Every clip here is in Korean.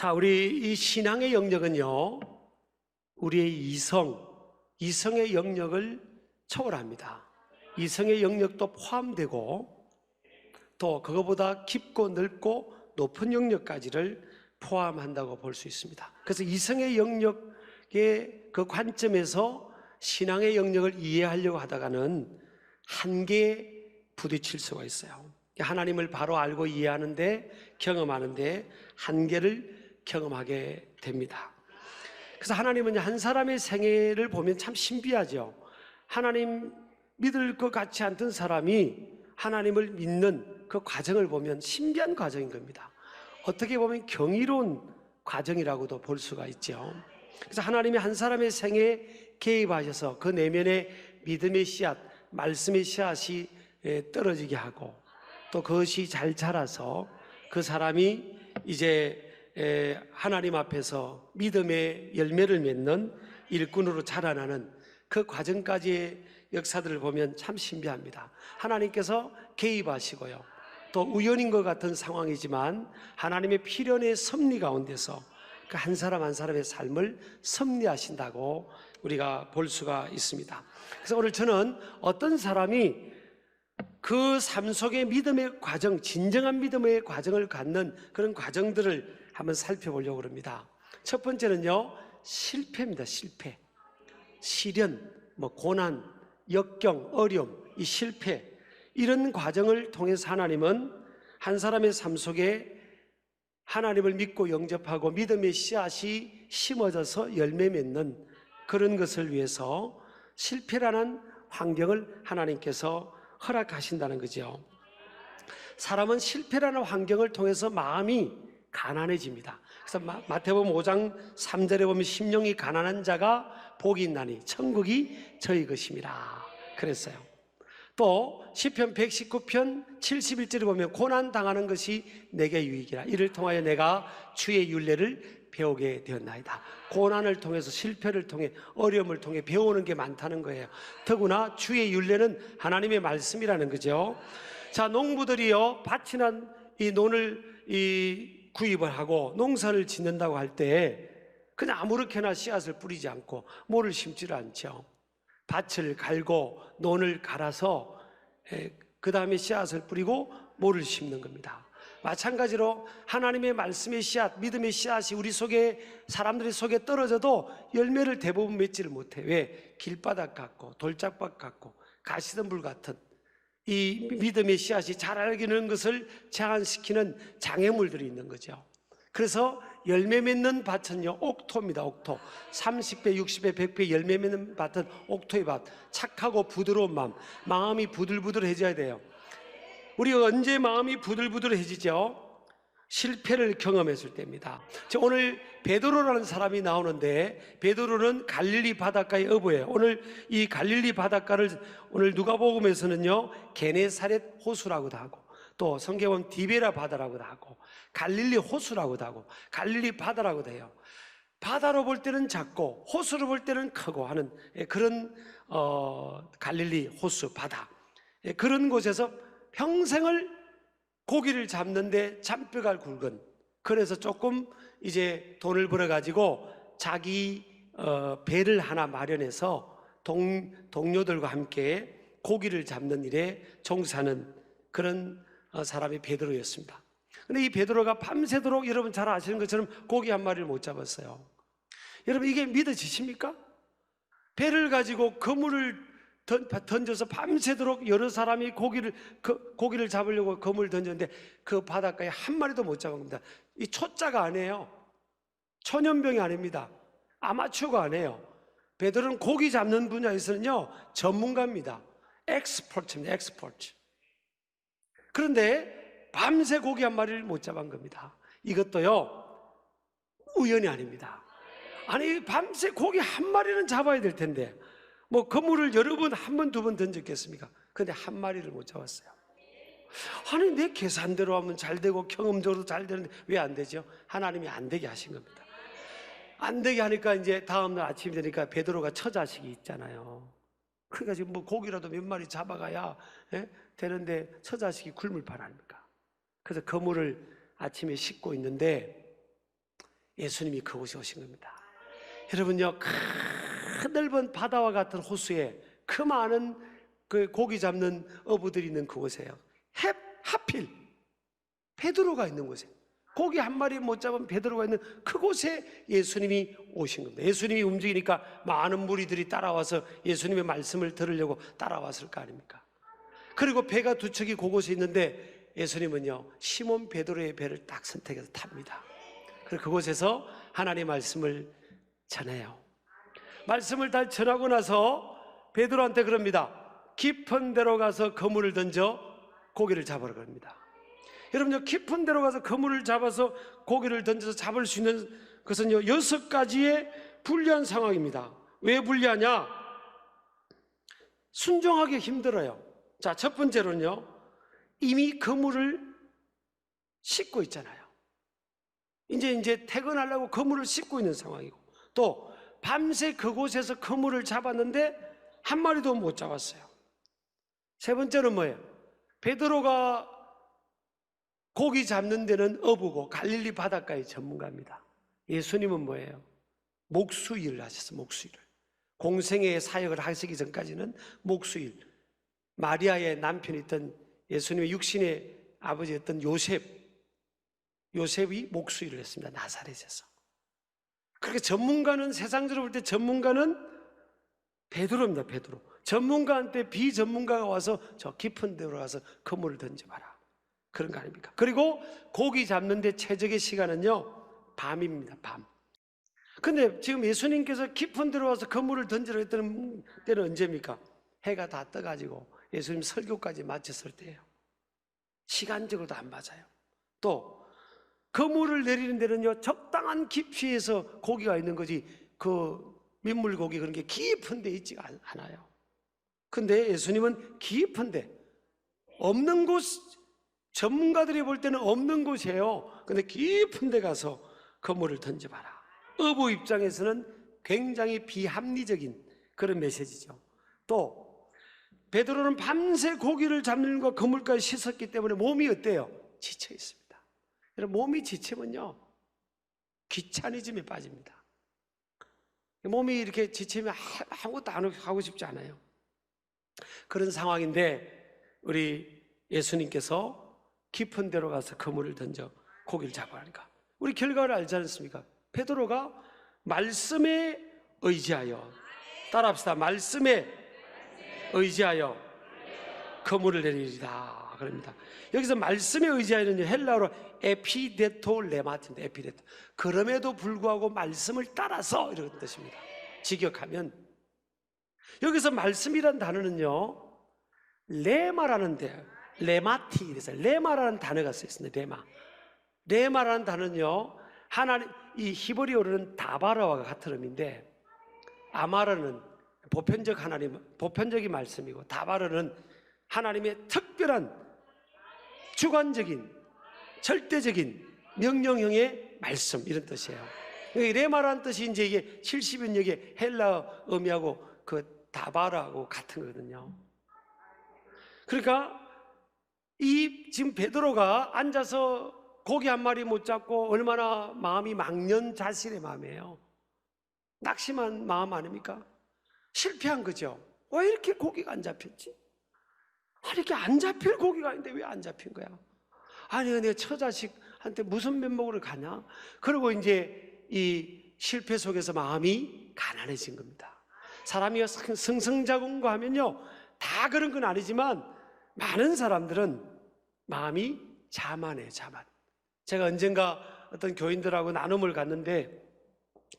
자, 우리 이 신앙의 영역은요, 우리의 이성의 영역을 초월합니다. 이성의 영역도 포함되고 또 그거보다 깊고 넓고 높은 영역까지를 포함한다고 볼 수 있습니다. 그래서 이성의 영역의 그 관점에서 신앙의 영역을 이해하려고 하다가는 한계에 부딪힐 수가 있어요. 하나님을 바로 알고 이해하는데, 경험하는데 한계를 경험하게 됩니다. 그래서 하나님은 한 사람의 생애를 보면 참 신비하죠. 하나님 믿을 것 같지 않던 사람이 하나님을 믿는 그 과정을 보면 신비한 과정인 겁니다. 어떻게 보면 경이로운 과정이라고도 볼 수가 있죠. 그래서 하나님이 한 사람의 생애에 개입하셔서 그 내면에 믿음의 씨앗, 말씀의 씨앗이 떨어지게 하고 또 그것이 잘 자라서 그 사람이 이제 하나님 앞에서 믿음의 열매를 맺는 일꾼으로 자라나는 그 과정까지의 역사들을 보면 참 신비합니다. 하나님께서 개입하시고요, 또 우연인 것 같은 상황이지만 하나님의 필연의 섭리 가운데서 그 한 사람 한 사람의 삶을 섭리하신다고 우리가 볼 수가 있습니다. 그래서 오늘 저는 어떤 사람이 그 삶 속의 믿음의 과정, 진정한 믿음의 과정을 갖는 그런 과정들을 한번 살펴보려고 합니다. 첫 번째는요, 실패입니다. 실패, 시련, 고난, 역경, 어려움, 이 실패, 이런 과정을 통해서 하나님은 한 사람의 삶 속에 하나님을 믿고 영접하고 믿음의 씨앗이 심어져서 열매 맺는 그런 것을 위해서 실패라는 환경을 하나님께서 허락하신다는 거죠. 사람은 실패라는 환경을 통해서 마음이 가난해집니다. 그래서 마태복음 5장 3절에 보면 심령이 가난한 자가 복이 있나니 천국이 저희 것임이라 그랬어요. 또 시편 119편 71절에 보면 고난 당하는 것이 내게 유익이라 이를 통하여 내가 주의 율례를 배우게 되었나이다. 고난을 통해서, 실패를 통해, 어려움을 통해 배우는 게 많다는 거예요. 더구나 주의 율례는 하나님의 말씀이라는 거죠. 자, 농부들이요, 밭이나 이 논을 구입을 하고 농사를 짓는다고 할 때 그냥 아무렇게나 씨앗을 뿌리지 않고 모를 심지를 않죠. 밭을 갈고 논을 갈아서 그 다음에 씨앗을 뿌리고 모를 심는 겁니다. 마찬가지로 하나님의 말씀의 씨앗, 믿음의 씨앗이 우리 속에, 사람들의 속에 떨어져도 열매를 대부분 맺지를 못해. 왜? 길바닥 같고 돌짝밭 같고 가시덤불 같은 이 믿음의 씨앗이 자라기는 것을 제한시키는 장애물들이 있는 거죠. 그래서 열매 맺는 밭은요, 옥토입니다. 옥토. 30배, 60배, 100배 열매 맺는 밭은 옥토의 밭. 착하고 부드러운 마음이 부들부들해져야 돼요. 우리가 언제 마음이 부들부들해지죠? 실패를 경험했을 때입니다. 오늘 베드로라는 사람이 나오는데, 베드로는 갈릴리 바닷가의 어부예요. 오늘 이 갈릴리 바닷가를 오늘 누가복음에서는요, 게네사렛 호수라고도 하고, 또 성경은 디베라 바다라고도 하고, 갈릴리 호수라고도 하고, 갈릴리 바다라고도 해요. 바다로 볼 때는 작고 호수로 볼 때는 크고 하는 그런 갈릴리 호수 바다, 그런 곳에서 평생을 고기를 잡는데 잔뼈가 굵은, 그래서 조금 이제 돈을 벌어가지고 자기 배를 하나 마련해서 동료들과 함께 고기를 잡는 일에 종사하는 그런 사람이 베드로였습니다. 근데 이 베드로가 밤새도록, 여러분 잘 아시는 것처럼 고기 한 마리를 못 잡았어요. 여러분, 이게 믿어지십니까? 배를 가지고 그물을 던져서 밤새도록 여러 사람이 고기를 잡으려고 그물을 던졌는데 그 바닷가에 한 마리도 못 잡은 겁니다. 이 초짜가 아니에요. 초년병이 아닙니다. 아마추어가 아니에요. 베드로는 고기 잡는 분야에서는요, 전문가입니다. 엑스퍼트입니다. 엑스퍼트. 그런데 밤새 고기 한 마리를 못 잡은 겁니다. 이것도요, 우연이 아닙니다. 아니, 밤새 고기 한 마리는 잡아야 될 텐데 그물을 여러 번, 한 번, 두 번 던졌겠습니까? 근데 한 마리를 못 잡았어요. 아니, 내 계산대로 하면 잘 되고 경험적으로 잘 되는데 왜 안 되죠? 하나님이 안 되게 하신 겁니다. 안 되게 하니까 이제 다음날 아침이 되니까 베드로가 처자식이 있잖아요. 그러니까 지금 고기라도 몇 마리 잡아가야 되는데 처자식이 굶을 판 아닙니까? 그래서 그물을 아침에 씻고 있는데 예수님이 그곳에 오신 겁니다. 여러분요, 큰 넓은 바다와 같은 호수에 그 많은 그 고기 잡는 어부들이 있는 그곳에요. 하필 베드로가 있는 곳에, 고기 한 마리 못 잡은 베드로가 있는 그곳에 예수님이 오신 겁니다. 예수님이 움직이니까 많은 무리들이 따라와서 예수님의 말씀을 들으려고 따라왔을 거 아닙니까? 그리고 배가 두 척이 그곳에 있는데 예수님은요, 시몬 베드로의 배를 딱 선택해서 탑니다. 그리고 그곳에서 하나님의 말씀을 전해요. 말씀을 다 전하고 나서 베드로한테 그럽니다. 깊은 데로 가서 그물을 던져 고기를 잡으라 그럽니다. 여러분요, 깊은 데로 가서 그물을 잡아서 고기를 던져서 잡을 수 있는 것은요, 6가지의 불리한 상황입니다. 왜 불리하냐? 순종하기 힘들어요. 자, 첫 번째로는요, 이미 그물을 싣고 있잖아요. 이제 퇴근하려고 그물을 싣고 있는 상황이고, 또 밤새 그곳에서 그물을 잡았는데 한 마리도 못 잡았어요. 세 번째는 뭐예요? 베드로가 고기 잡는 데는 어부고 갈릴리 바닷가의 전문가입니다. 예수님은 뭐예요? 목수일을 하셨어요. 목수일을. 공생애의 사역을 하시기 전까지는 목수일. 마리아의 남편이었던 예수님의 육신의 아버지였던 요셉이 목수일을 했습니다. 나사렛에서. 그렇게 전문가는, 세상적으로 볼 때 전문가는 베드로입니다. 베드로. 전문가한테 비전문가가 와서 저 깊은 데로 가서 그물을 던져봐라, 그런 거 아닙니까? 그리고 고기 잡는데 최적의 시간은요, 밤입니다. 밤. 근데 지금 예수님께서 깊은 데로 와서 그물을 던지라 했던 때는 언제입니까? 해가 다 떠가지고 예수님 설교까지 마쳤을 때예요. 시간적으로도 안 맞아요. 또 그물을 내리는 데는요, 적당한 깊이에서 고기가 있는 거지 그 민물고기 그런 게 깊은 데 있지가 않아요. 근데 예수님은 깊은 데, 없는 곳, 전문가들이 볼 때는 없는 곳이에요. 근데 깊은 데 가서 그물을 던져봐라. 어부 입장에서는 굉장히 비합리적인 그런 메시지죠. 또 베드로는 밤새 고기를 잡는 것, 그물까지 씻었기 때문에 몸이 어때요? 지쳐 있습니다. 여러분, 몸이 지치면요, 귀차니즘에 빠집니다. 몸이 이렇게 지치면 아무것도 안 하고 싶지 않아요. 그런 상황인데 우리 예수님께서 깊은 데로 가서 그물을 던져 고기를 잡으라니까, 우리 결과를 알지 않습니까? 베드로가 말씀에 의지하여, 따라합시다. 말씀에 의지하여 그물을 내리리라 그럽니다. 여기서 말씀에 의지하여는 헬라어로 에피데토 레마트입니다. 에피데토. 그럼에도 불구하고 말씀을 따라서, 이런 뜻입니다. 직역하면 여기서 말씀이란 단어는요, 레마라는 데, 레마티, 그래서 레마라는 단어가 쓰였습니다. 레마라는 단어는요, 하나님, 이 히브리어로는 다바라와 같은 의미인데, 아마라는 보편적인 말씀이고, 다바라는 하나님의 특별한 주관적인 절대적인 명령형의 말씀, 이런 뜻이에요. 레마라는 뜻이 이제 이게 70인역의 헬라어 의미하고 그 다바라하고 같은 거거든요. 그러니까 이 지금 베드로가 앉아서 고기 한 마리 못 잡고 얼마나 마음이 망연자실의 마음이에요. 낙심한 마음 아닙니까? 실패한 거죠. 왜 이렇게 고기가 안 잡혔지? 아니, 이렇게 안 잡힐 고기가 있는데 왜 안 잡힌 거야? 아니, 내 처자식한테 무슨 면목으로 가냐? 그리고 이제 이 실패 속에서 마음이 가난해진 겁니다. 사람이 승승자궁고 하면요, 다 그런 건 아니지만 많은 사람들은 마음이 자만해요. 자만. 제가 언젠가 어떤 교인들하고 나눔을 갔는데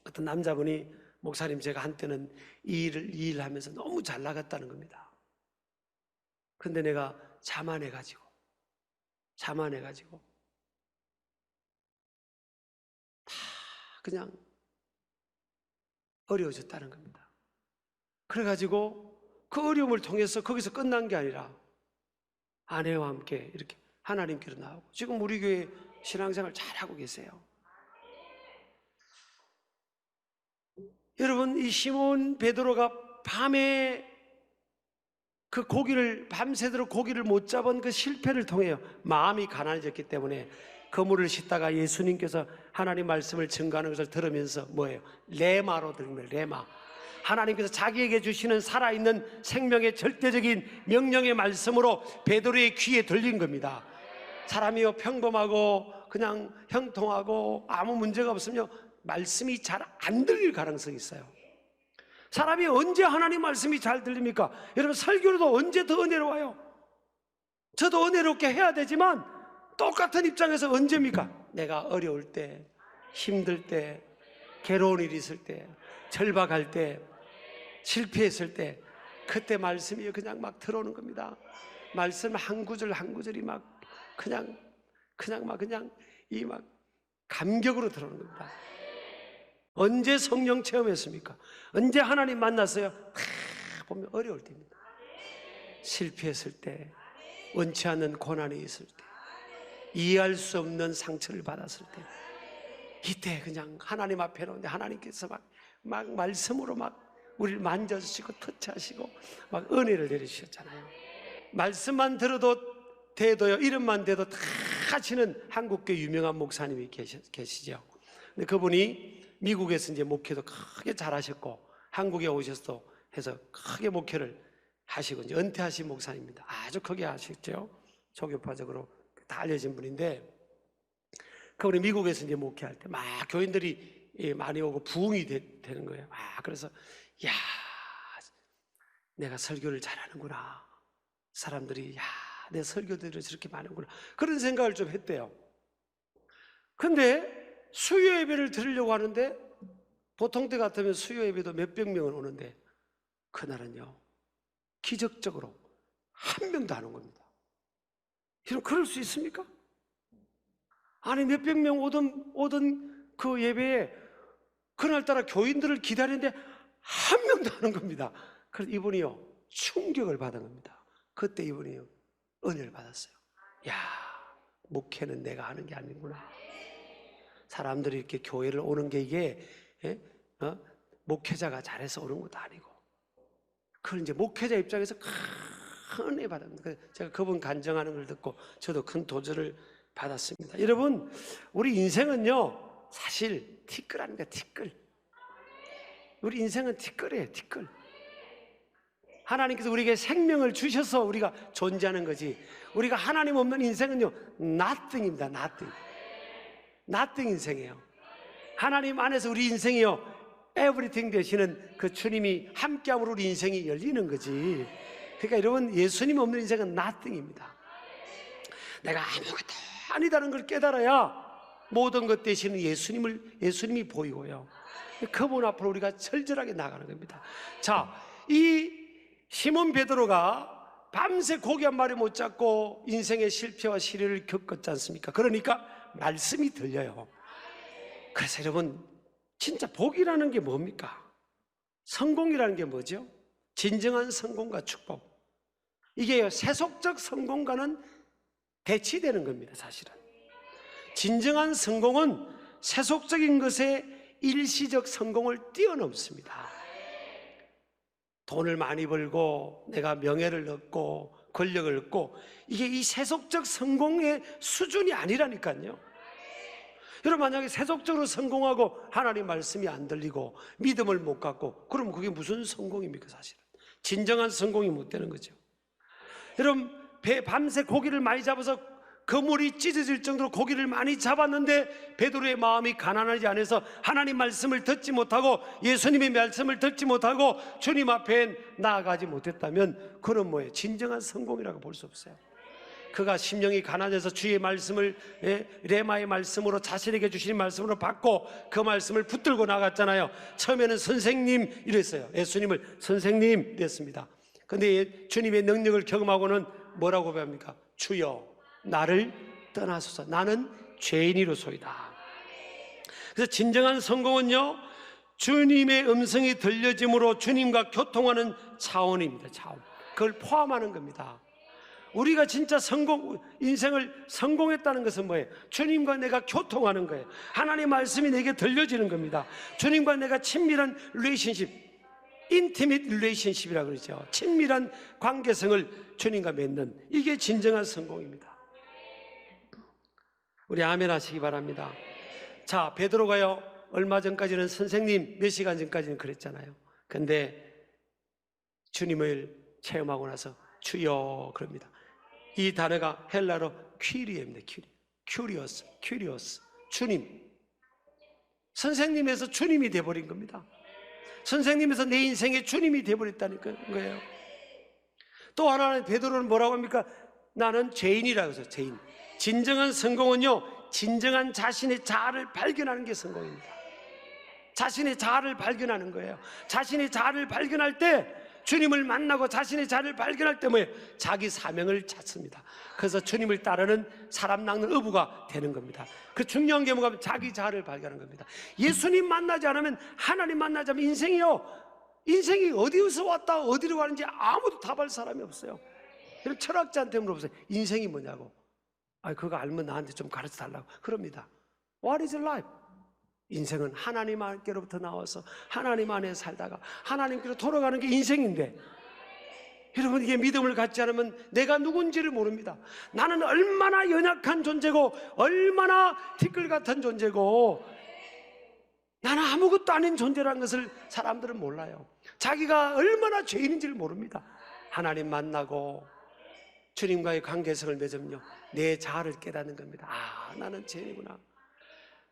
어떤 남자분이, 목사님, 제가 한때는 이 일을 하면서 너무 잘 나갔다는 겁니다. 근데 내가 자만해가지고 다 그냥 어려워졌다는 겁니다. 그래가지고 그 어려움을 통해서 거기서 끝난 게 아니라 아내와 함께 이렇게 하나님께로 나오고, 지금 우리 교회 신앙생활 잘하고 계세요. 여러분, 이 시몬 베드로가 밤에 그 고기를, 밤새도록 고기를 못 잡은 그 실패를 통해 마음이 가난해졌기 때문에 그물을 싣다가 예수님께서 하나님 말씀을 증거하는 것을 들으면서 뭐예요? 레마로 들으면 레마. 하나님께서 자기에게 주시는 살아있는 생명의 절대적인 명령의 말씀으로 베드로의 귀에 들린 겁니다. 사람이요 평범하고 그냥 형통하고 아무 문제가 없으면 말씀이 잘 안 들릴 가능성이 있어요. 사람이 언제 하나님 말씀이 잘 들립니까? 여러분 설교로도 언제 더 은혜로워요? 저도 은혜롭게 해야 되지만 똑같은 입장에서 언제입니까? 내가 어려울 때, 힘들 때, 괴로운 일이 있을 때, 절박할 때, 실패했을 때, 그때 말씀이 그냥 막 들어오는 겁니다. 말씀 한 구절 한 구절이 막 그냥 이 막 감격으로 들어오는 겁니다. 언제 성령 체험했습니까? 언제 하나님 만났어요? 보면 어려울 때입니다. 실패했을 때, 원치 않는 고난이 있을 때, 이해할 수 없는 상처를 받았을 때, 이때 그냥 하나님 앞에 놓는데 하나님께서 막 말씀으로 막 우리를 만져주시고 터치하시고 막 은혜를 내리셨잖아요. 말씀만 들어도 돼도요, 이름만 돼도 다 하시는 한국교 유명한 목사님이 계시죠. 근데 그분이 미국에서 이제 목회도 크게 잘하셨고 한국에 오셔서 해서 크게 목회를 하시고 이제 은퇴하신 목사님입니다. 아주 크게 하셨죠. 조교파적으로 다 알려진 분인데, 그분이 미국에서 이제 목회할 때 막 교인들이 많이 오고 부흥이 되는 거예요. 그래서 야, 내가 설교를 잘하는구나. 사람들이 야, 내 설교들이 저렇게 많은구나. 그런 생각을 좀 했대요. 근데 수요 예배를 드리려고 하는데 보통 때 같으면 수요 예배도 몇백 명은 오는데 그날은요 기적적으로 한 명도 안 온 겁니다. 여러분 그럴 수 있습니까? 아니 몇백 명 오던 그 예배에 그날따라 교인들을 기다리는데 한 명도 안 온 겁니다. 그래서 이분이요 충격을 받은 겁니다. 그때 이분이요 은혜를 받았어요. 야, 목회는 내가 하는 게 아니구나. 사람들이 이렇게 교회를 오는 게 이게 목회자가 잘해서 오는 것도 아니고, 그걸 이제 목회자 입장에서 큰 은혜 받았습니다. 제가 그분 간증하는 걸 듣고 저도 큰 도전을 받았습니다. 여러분, 우리 인생은요 사실 티끌 아닙니까? 티끌. 우리 인생은 티끌이에요. 티끌. 하나님께서 우리에게 생명을 주셔서 우리가 존재하는 거지, 우리가 하나님 없는 인생은요 nothing입니다. nothing 인생이에요. 하나님 안에서 우리 인생이요 everything 되시는 그 주님이 함께함으로 우리 인생이 열리는 거지. 그러니까 여러분, 예수님 없는 인생은 nothing입니다. 내가 아무것도 아니다는 걸 깨달아야 모든 것 되시는 예수님이 보이고요, 그분 앞으로 우리가 절절하게 나가는 겁니다. 자, 이 시몬 베드로가 밤새 고기 한 마리 못 잡고 인생의 실패와 시련을 겪었지 않습니까? 그러니까 말씀이 들려요. 그래서 여러분, 진짜 복이라는 게 뭡니까? 성공이라는 게 뭐죠? 진정한 성공과 축복. 이게 세속적 성공과는 대치되는 겁니다. 사실은 진정한 성공은 세속적인 것에 일시적 성공을 뛰어넘습니다. 돈을 많이 벌고 내가 명예를 얻고 권력을 얻고, 이게 이 세속적 성공의 수준이 아니라니까요. 여러분, 만약에 세속적으로 성공하고 하나님 말씀이 안 들리고 믿음을 못 갖고, 그럼 그게 무슨 성공입니까? 사실은 진정한 성공이 못 되는 거죠. 여러분, 밤새 고기를 많이 잡아서 그물이 찢어질 정도로 고기를 많이 잡았는데 베드로의 마음이 가난하지 않아서 하나님 말씀을 듣지 못하고 예수님의 말씀을 듣지 못하고 주님 앞에 나아가지 못했다면 그건 뭐예요? 진정한 성공이라고 볼 수 없어요. 그가 심령이 가난해서 주의 말씀을 레마의 말씀으로, 자신에게 주신 말씀으로 받고 그 말씀을 붙들고 나갔잖아요. 처음에는 선생님 이랬어요. 예수님을 선생님 이랬습니다. 근데 주님의 능력을 경험하고는 뭐라고 배웁니까? 주여 나를 떠나소서, 나는 죄인이로소이다. 그래서 진정한 성공은요 주님의 음성이 들려짐으로 주님과 교통하는 차원입니다. 차원. 그걸 포함하는 겁니다. 우리가 진짜 인생을 성공했다는 것은 뭐예요? 주님과 내가 교통하는 거예요. 하나님의 말씀이 내게 들려지는 겁니다. 주님과 내가 친밀한 릴레이션십, 인티밋 릴레이션십이라고 그러죠. 친밀한 관계성을 주님과 맺는, 이게 진정한 성공입니다. 우리 아멘 하시기 바랍니다. 자, 베드로가요, 얼마 전까지는 선생님, 몇 시간 전까지는 그랬잖아요. 근데 주님을 체험하고 나서 주여 그럽니다. 이 단어가 헬라로 퀴리입니다. 큐리오스, 주님. 선생님에서 주님이 돼버린 겁니다. 선생님에서 내 인생의 주님이 돼버렸다는 거예요. 또 하나는 베드로는 뭐라고 합니까? 나는 죄인이라고 해서 죄인. 진정한 성공은요, 진정한 자신의 자아를 발견하는 게 성공입니다. 자신의 자아를 발견하는 거예요. 자신의 자아를 발견할 때, 주님을 만나고 자신의 자아를 발견할 때 뭐예요? 자기 사명을 찾습니다. 그래서 주님을 따르는 사람 낚는 어부가 되는 겁니다. 그 중요한 게 뭐가 자기 자아를 발견하는 겁니다. 예수님 만나지 않으면, 하나님 만나지 않으면 인생이 어디서 왔다 어디로 가는지 아무도 답할 사람이 없어요. 그럼 철학자한테 물어보세요. 인생이 뭐냐고. 그거 알면 나한테 좀 가르쳐 달라고 그럽니다. What is life? 인생은 하나님께로부터 나와서 하나님 안에 살다가 하나님께로 돌아가는 게 인생인데, 여러분, 이게 믿음을 갖지 않으면 내가 누군지를 모릅니다. 나는 얼마나 연약한 존재고 얼마나 티끌 같은 존재고 나는 아무것도 아닌 존재라는 것을 사람들은 몰라요. 자기가 얼마나 죄인인지를 모릅니다. 하나님 만나고 주님과의 관계성을 맺으면요, 내 자아를 깨닫는 겁니다. 나는 죄인이구나.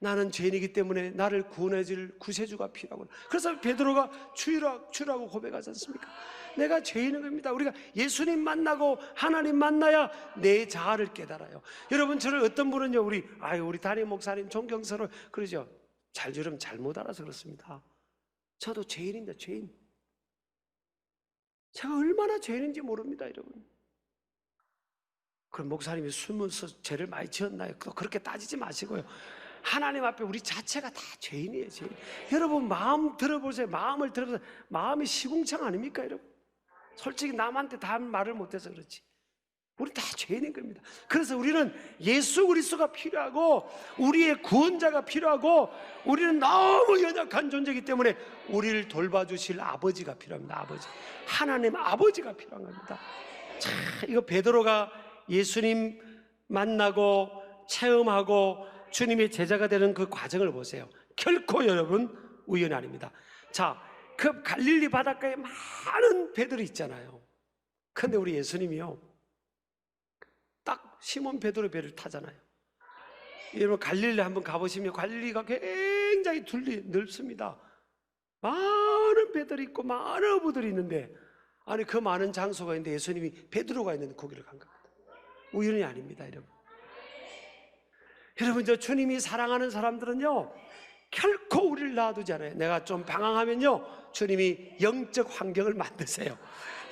나는 죄인이기 때문에 나를 구원해줄 구세주가 필요하구나. 그래서 베드로가 주라고 고백하지 않습니까? 내가 죄인인 겁니다. 우리가 예수님 만나고 하나님 만나야 내 자아를 깨달아요. 여러분, 저를 어떤 분은요, 우리 담임 목사님 존경스러워 그러죠. 여러분 잘못 알아서 그렇습니다. 저도 죄인입니다. 죄인. 제가 얼마나 죄인인지 모릅니다, 여러분. 그럼 목사님이 숨어서 죄를 많이 지었나요? 그렇게 따지지 마시고요. 하나님 앞에 우리 자체가 다 죄인이에요, 죄인. 여러분, 마음을 들어보세요. 마음이 시궁창 아닙니까, 여러분? 솔직히 남한테 다 말을 못해서 그렇지. 우리 다 죄인인 겁니다. 그래서 우리는 예수 그리스도가 필요하고 우리의 구원자가 필요하고 우리는 너무 연약한 존재이기 때문에 우리를 돌봐주실 아버지가 필요합니다. 아버지, 하나님 아버지가 필요한 겁니다. 자, 이거 베드로가 예수님 만나고 체험하고 주님의 제자가 되는 그 과정을 보세요. 결코 여러분 우연이 아닙니다. 자, 그 갈릴리 바닷가에 많은 배들이 있잖아요. 근데 우리 예수님이요, 딱 시몬 베드로 배를 타잖아요. 여러분 갈릴리 한번 가보시면 갈릴리가 굉장히 넓습니다. 많은 배들이 있고 많은 어부들이 있는데, 아니 그 많은 장소가 있는데 예수님이 베드로가 있는 거기를 간 겁니다. 우연이 아닙니다, 여러분. 여러분, 저 주님이 사랑하는 사람들은요, 결코 우리를 놔두지 않아요. 내가 좀 방황하면요, 주님이 영적 환경을 만드세요.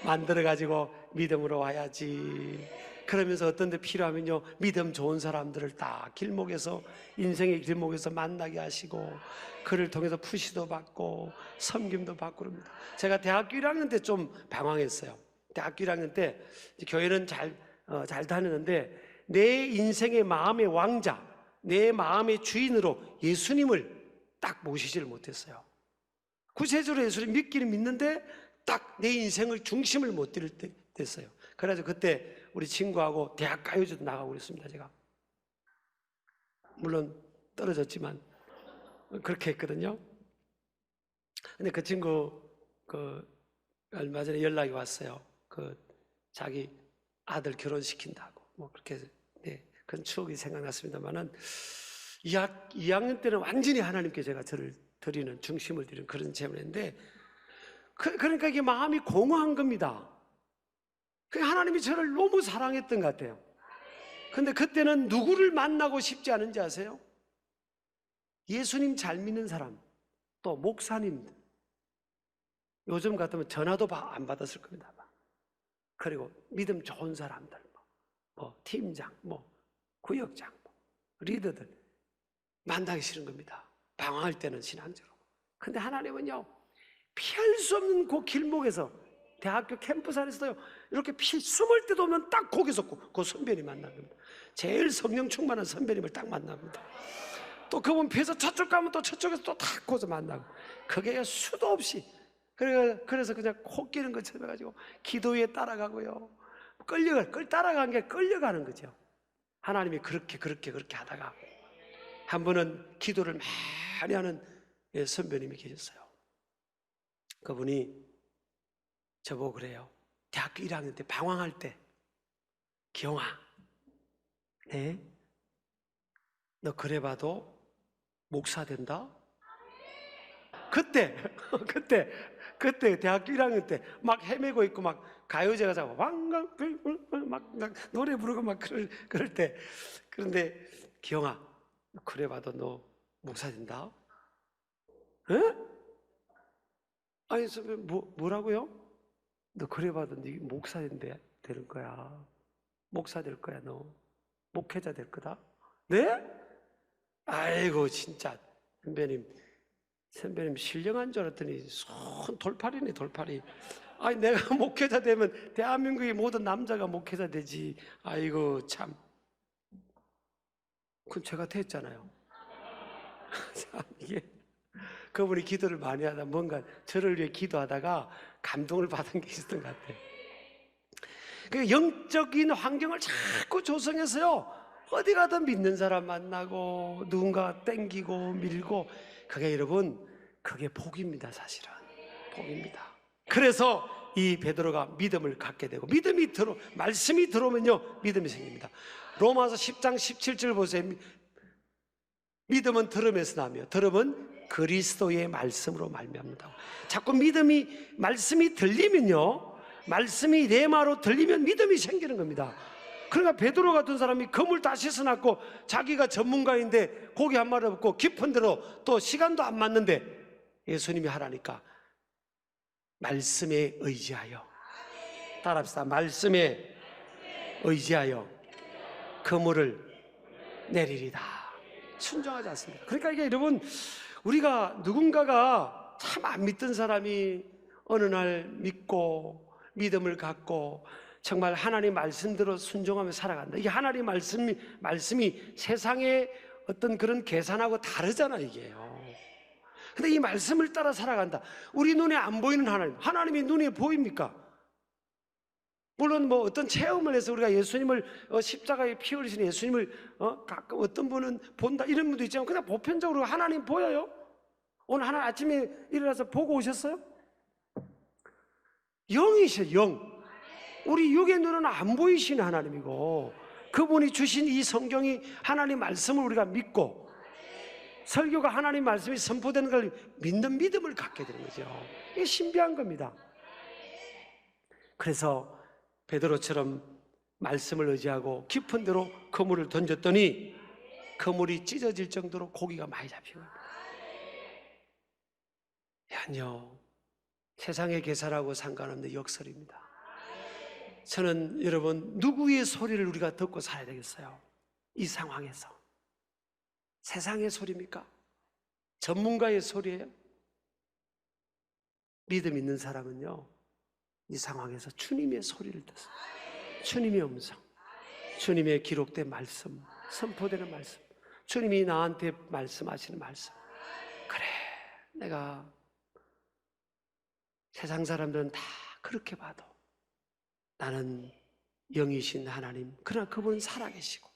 만들어가지고 믿음으로 와야지. 그러면서 어떤 데 필요하면요, 믿음 좋은 사람들을 딱 길목에서, 인생의 길목에서 만나게 하시고 그를 통해서 푸시도 받고 섬김도 받고 그럽니다. 제가 대학교 1학년 때 좀 방황했어요. 대학교 1학년 때 교회는 잘 다녔는데 내 인생의 마음의 왕자, 내 마음의 주인으로 예수님을 딱 모시지를 못했어요. 구체적으로 예수님 믿기는 믿는데 딱 내 인생을 중심을 못 드릴 때 됐어요. 그래서 그때 우리 친구하고 대학 가요제도 나가고 그랬습니다. 제가 물론 떨어졌지만 그렇게 했거든요. 근데 그 친구 얼마 전에 연락이 왔어요. 자기 아들 결혼시킨다고 뭐 그렇게. 네, 그런 추억이 생각났습니다만은 2학년 때는 완전히 하나님께 제가 저를 드리는, 중심을 드리는 그런 제문인데, 그러니까 이게 마음이 공허한 겁니다. 하나님이 저를 너무 사랑했던 것 같아요. 근데 그때는 누구를 만나고 싶지 않은지 아세요? 예수님 잘 믿는 사람, 또 목사님들. 요즘 같으면 전화도 안 받았을 겁니다. 그리고 믿음 좋은 사람들, 팀장, 구역장, 리더들 만나기 싫은 겁니다. 방황할 때는 신앙적으로. 근데 하나님은요, 피할 수 없는 그 길목에서, 대학교 캠퍼스 안에서도요, 이렇게 숨을 때도 오면 딱 거기서 그 선배님 만난 겁니다. 제일 성령 충만한 선배님을 딱 만납니다. 또 그분 피해서 저쪽 가면 또 저쪽에서 또 딱 거기서 만나고, 그게 수도 없이. 그래서 그냥 코끼는 것처럼 해가지고 기도에 따라가고요. 따라간 게 끌려가는 거죠. 하나님이 그렇게 하다가 한 번은 기도를 많이 하는 선배님이 계셨어요. 그분이 저보고 그래요. 대학교 1학년 때 방황할 때, 기영아, 네? 너 그래봐도 목사 된다? 그때 대학교 1학년 때 막 헤매고 있고 막 가요제 가자고 막 노래 부르고 막 그럴 때, 그런데 기영아, 너 그래봐도 너 목사 된다? 에? 아니 선배님 뭐라고요? 너 그래봐도 네 목사 되는 거야. 목사 될 거야. 너 목회자 될 거다. 네? 아이고 진짜 선배님 신령한 줄 알았더니 손 돌팔이네, 돌팔이. 아니 내가 목회자 되면 대한민국의 모든 남자가 목회자 되지. 아이고 참. 그건 제가 됐잖아요. 참 이게 그분이 기도를 많이 하다 뭔가 저를 위해 기도하다가 감동을 받은 게 있었던 것 같아요. 그 영적인 환경을 자꾸 조성해서요, 어디 가든 믿는 사람 만나고 누군가 땡기고 밀고, 그게 여러분 그게 복입니다. 사실은 복입니다. 그래서 이 베드로가 믿음을 갖게 되고, 말씀이 들어오면요 믿음이 생깁니다. 로마서 10장 17절 보세요. 믿음은 들음에서 나며 들음은 그리스도의 말씀으로 말미암는다고. 자꾸 말씀이 들리면요, 말씀이 레마로 들리면 믿음이 생기는 겁니다. 그러니까 베드로 같은 사람이 검을 다 씻어놨고 자기가 전문가인데 고기 한 마리 없고 깊은 데로 또 시간도 안 맞는데 예수님이 하라니까 말씀에 의지하여, 따라합시다. 말씀에 의지하여 그물을 내리리다. 순종하지 않습니다. 그러니까 이게 여러분, 우리가 누군가가 참 안 믿던 사람이 어느 날 믿고 믿음을 갖고 정말 하나님 말씀대로 순종하며 살아간다. 이게 하나님 말씀이 세상의 어떤 그런 계산하고 다르잖아 이게요. 근데 이 말씀을 따라 살아간다. 우리 눈에 안 보이는 하나님이 눈에 보입니까? 물론 뭐 어떤 체험을 해서 우리가 예수님을 십자가에 피 흘리신 예수님을 가끔 어떤 분은 본다 이런 분도 있지만, 그냥 보편적으로 하나님 보여요? 오늘 하나 아침에 일어나서 보고 오셨어요? 영이셔, 영. 우리 육의 눈은 안 보이시는 하나님이고, 그분이 주신 이 성경이 하나님 말씀을 우리가 믿고 설교가 하나님 말씀이 선포되는 걸 믿는 믿음을 갖게 되는 거죠. 이게 신비한 겁니다. 그래서 베드로처럼 말씀을 의지하고 깊은 데로 그물을 던졌더니 그물이 찢어질 정도로 고기가 많이 잡힌 겁니다. 아니요, 세상의 계산하고 상관없는 역설입니다. 저는 여러분, 누구의 소리를 우리가 듣고 살아야 되겠어요? 이 상황에서 세상의 소리입니까? 전문가의 소리예요? 믿음 있는 사람은요, 이 상황에서 주님의 소리를 듣습니다. 주님의 음성, 주님의 기록된 말씀, 선포되는 말씀, 주님이 나한테 말씀하시는 말씀. 그래, 내가 세상 사람들은 다 그렇게 봐도 나는 영이신 하나님, 그러나 그분은 살아계시고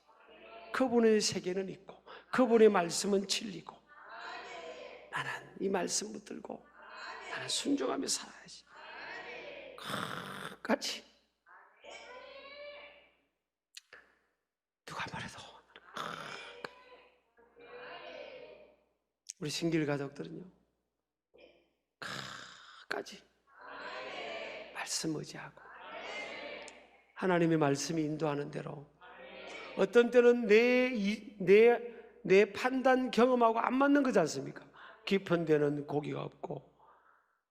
그분의 세계는 있고 그분의 말씀은 진리고, 나는 이 말씀 붙들고 나는 순종하며 살아야지. 끝까지. 누가 말해도 우리 신길 가족들은요, 끝까지 말씀 의지하고 하나님의 말씀이 인도하는 대로, 어떤 때는 내 판단 경험하고 안 맞는 거지 않습니까? 깊은 데는 고기가 없고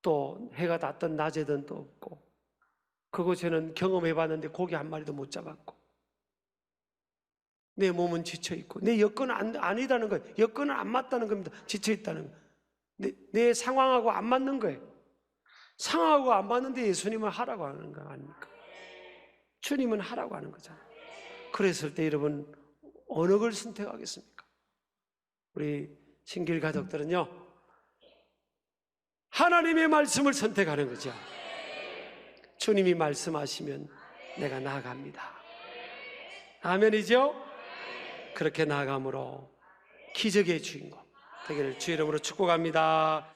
또 해가 닿던 낮에는 또 없고, 그곳에는 경험해봤는데 고기 한 마리도 못 잡았고, 내 몸은 지쳐있고 내 여건은 아니다는 거예요. 여건은 안 맞다는 겁니다. 지쳐있다는 거예요. 내 상황하고 안 맞는 거예요. 상황하고 안 맞는데 예수님은 하라고 하는 거 아닙니까? 주님은 하라고 하는 거잖아요. 그랬을 때 여러분, 어느 걸 선택하겠습니까? 우리 신길 가족들은요, 하나님의 말씀을 선택하는 거죠. 주님이 말씀하시면 내가 나아갑니다. 아멘이죠? 그렇게 나아감으로 기적의 주인공 되기를 주 이름으로 축복합니다.